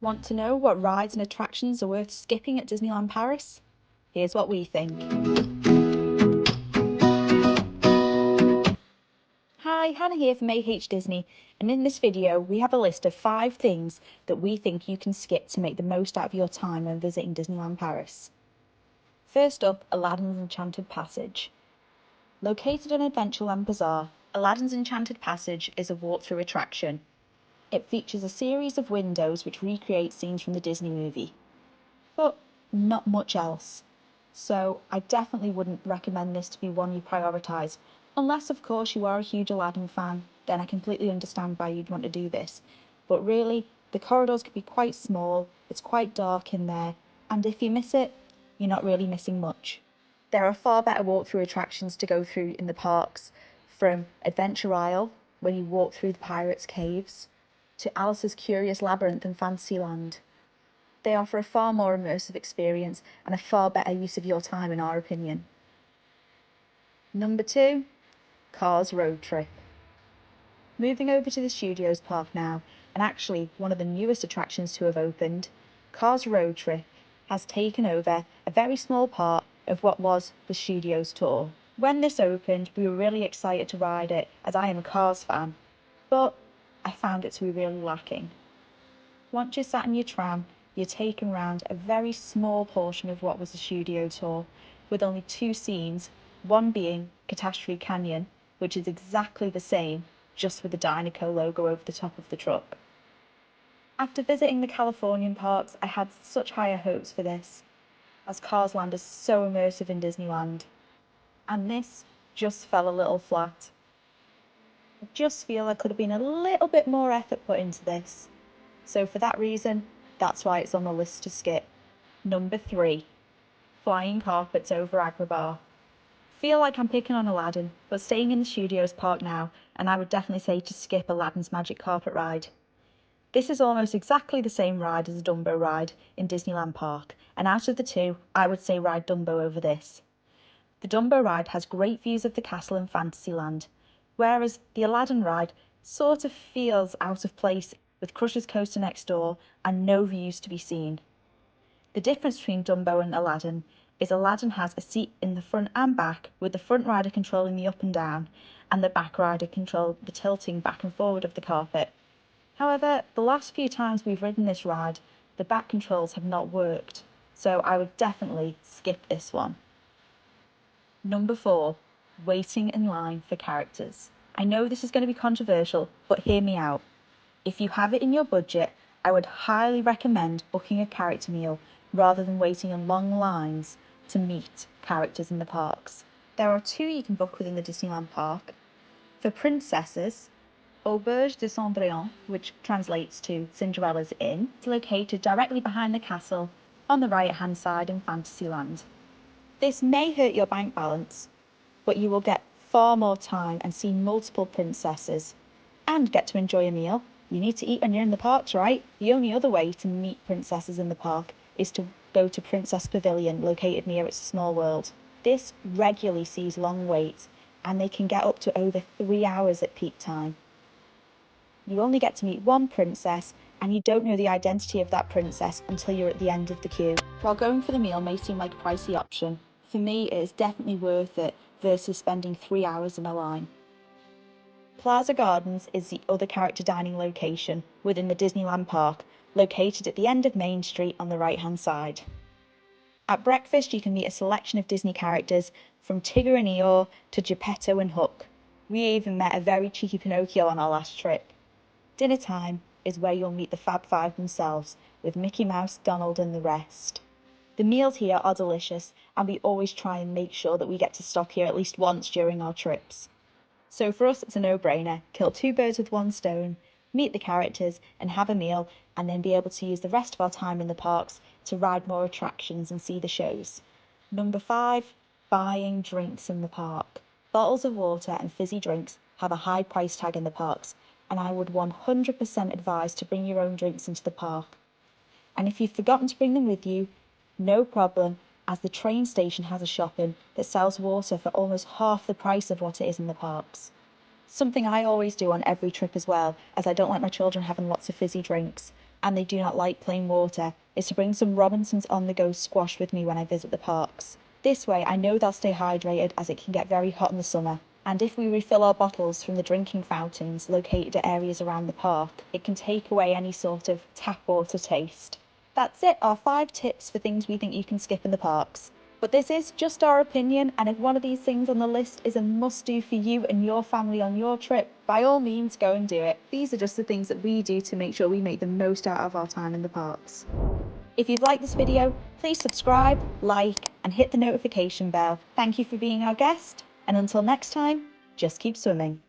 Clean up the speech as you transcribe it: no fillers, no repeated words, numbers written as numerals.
Want to know what rides and attractions are worth skipping at Disneyland Paris? Here's what we think. Hi, Hannah here from Disney, and in this video we have a list of 5 things that we think you can skip to make the most out of your time when visiting Disneyland Paris. First up, Aladdin's Enchanted Passage. Located on Adventureland Bazaar, Aladdin's Enchanted Passage is a walk-through attraction. It features a series of windows which recreate scenes from the Disney movie, but not much else. So I definitely wouldn't recommend this to be one you prioritise, unless of course you are a huge Aladdin fan, then I completely understand why you'd want to do this. But really, the corridors can be quite small, it's quite dark in there, and if you miss it, you're not really missing much. There are far better walk-through attractions to go through in the parks, from Adventure Isle, where you walk through the Pirates' Caves, to Alice's Curious Labyrinth in Fantasyland. They offer a far more immersive experience and a far better use of your time in our opinion. Number 2, Cars Road Trip. Moving over to the Studios Park now, and actually one of the newest attractions to have opened, Cars Road Trip has taken over a very small part of what was the Studios Tour. When this opened, we were really excited to ride it, as I am a Cars fan, but I found it to be really lacking. Once you're sat in your tram, you're taken round a very small portion of what was the Studio Tour, with only 2 scenes, one being Catastrophe Canyon, which is exactly the same, just with the Dynaco logo over the top of the truck. After visiting the Californian parks, I had such higher hopes for this, as Cars Land is so immersive in Disneyland. And this just fell a little flat. I just feel there could have been a little bit more effort put into this. So for that reason, that's why it's on the list to skip. Number 3, Flying Carpets over Agrabah. Feel like I'm picking on Aladdin, but staying in the Studios Park now, and I would definitely say to skip Aladdin's Magic Carpet ride. This is almost exactly the same ride as the Dumbo ride in Disneyland Park, and out of the 2, I would say ride Dumbo over this. The Dumbo ride has great views of the castle in Fantasyland, whereas the Aladdin ride sort of feels out of place with Crusher's Coaster next door and no views to be seen. The difference between Dumbo and Aladdin is Aladdin has a seat in the front and back, with the front rider controlling the up and down, and the back rider control the tilting back and forward of the carpet. However, the last few times we've ridden this ride, the back controls have not worked, so I would definitely skip this one. Number 4, waiting in line for characters. I know this is going to be controversial, but hear me out. If you have it in your budget, I would highly recommend booking a character meal rather than waiting in long lines to meet characters in the parks. There are 2 you can book within the Disneyland Park. For princesses, Auberge de Cendrillon, which translates to Cinderella's Inn, is located directly behind the castle on the right-hand side in Fantasyland. This may hurt your bank balance, but you will get far more time and see multiple princesses, and get to enjoy a meal. You need to eat when you're in the parks, right? The only other way to meet princesses in the park is to go to Princess Pavilion, located near It's a Small World. This regularly sees long waits, and they can get up to over 3 hours at peak time. You only get to meet one princess, and you don't know the identity of that princess until you're at the end of the queue. While going for the meal may seem like a pricey option, for me it is definitely worth it versus spending 3 hours in a line. Plaza Gardens is the other character dining location within the Disneyland Park, located at the end of Main Street on the right-hand side. At breakfast, you can meet a selection of Disney characters, from Tigger and Eeyore to Geppetto and Hook. We even met a very cheeky Pinocchio on our last trip. Dinner time is where you'll meet the Fab Five themselves, with Mickey Mouse, Donald and the rest. The meals here are delicious, and we always try and make sure that we get to stop here at least once during our trips. So for us, it's a no-brainer. Kill 2 birds with 1 stone, meet the characters and have a meal, and then be able to use the rest of our time in the parks to ride more attractions and see the shows. Number 5, buying drinks in the park. Bottles of water and fizzy drinks have a high price tag in the parks, and I would 100% advise to bring your own drinks into the park. And if you've forgotten to bring them with you, no problem, as the train station has a shop in that sells water for almost half the price of what it is in the parks. Something I always do on every trip as well, as I don't like my children having lots of fizzy drinks. and they do not like plain water, is to bring some Robinson's on-the-go squash with me when I visit the parks. This way I know they'll stay hydrated, as it can get very hot in the summer. And if we refill our bottles from the drinking fountains located at areas around the park, it can take away any sort of tap water taste. That's it, our 5 tips for things we think you can skip in the parks. But this is just our opinion, and if one of these things on the list is a must-do for you and your family on your trip, by all means go and do it. These are just the things that we do to make sure we make the most out of our time in the parks. If you've liked this video, please subscribe, like, and hit the notification bell. Thank you for being our guest, and until next time, just keep swimming.